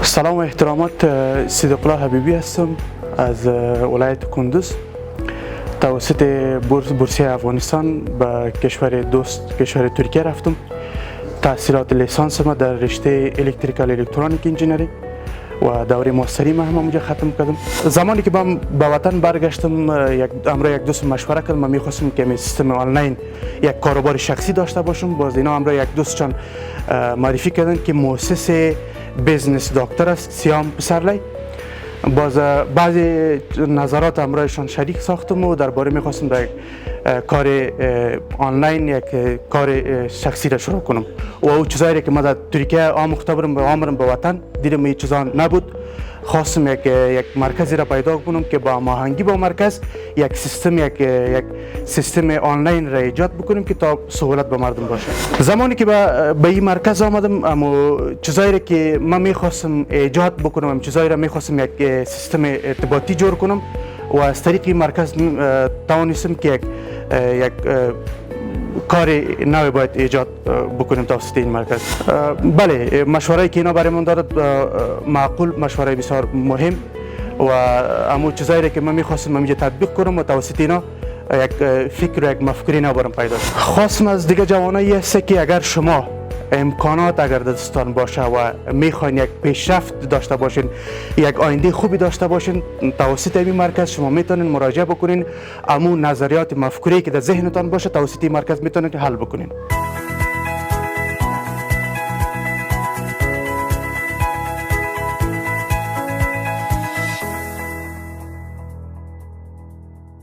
سلام و احترامات. صدیق الله حبیبی هستم از ولایت کندوز. توسط بورسیه افغانستان به کشور دوست کشور ترکیه رفتم. تحصیلات لیسانس ما در رشته الکتریکال الکترونیک انجینری و دوره ماستری ما هم اونجا ختم کردم. زمانی که من به وطن برگشتم امروز یک دوست مشوره کردم. من می‌خواستم که سیستم آنلاین یک کاروبار شخصی داشته باشم. باز اینا امروز یک دوست چون معرفی کردن که مؤسس بیزنس دکتر است سیام پسرلی. باز بعضی نظرات امروزشان شریک ساختم و درباره می‌خواستم در کار آنلاین یک کار شخصی را شروع کنم و او چیزایی که ما در ترکیه آموخته بودم به آمرم به وطن دیدم این چیزا نبود. خواستم یک مرکزی را پیدا کنم که با هماهنگی با مرکز یک سیستم آنلاین را ایجاد بکنیم که تا سهولت به مردم باشه. زمانی که به این مرکز آمدم اما چیزایی که من می‌خواستم ایجاد بکنم، چیزایی را می‌خواستم یک سیستم ارتباطی جور کنم و از طریق این مرکز توانستم که یک کار نوی باید ایجاد بکنیم توسط این مرکز. بله، مشوره‌ای که اینا برای من دادند معقول، مشوره بسیار مهم و اما چیزایی که من می‌خواستم اینجا تطبیق کنم و توسط اینا یک فکر و یک مفکوری نو برام پیدا شد. خواستم از دیگه جوانایی است که اگر شما امکانات اگر دستان باشه و میخواین یک پیشرفت داشته باشین، یک آینده خوبی داشته باشین، توسط این مرکز شما میتونین مراجعه بکنین. اما نظریات مفکوری که در ذهنتان باشه توسط این مرکز میتونین حل بکنین.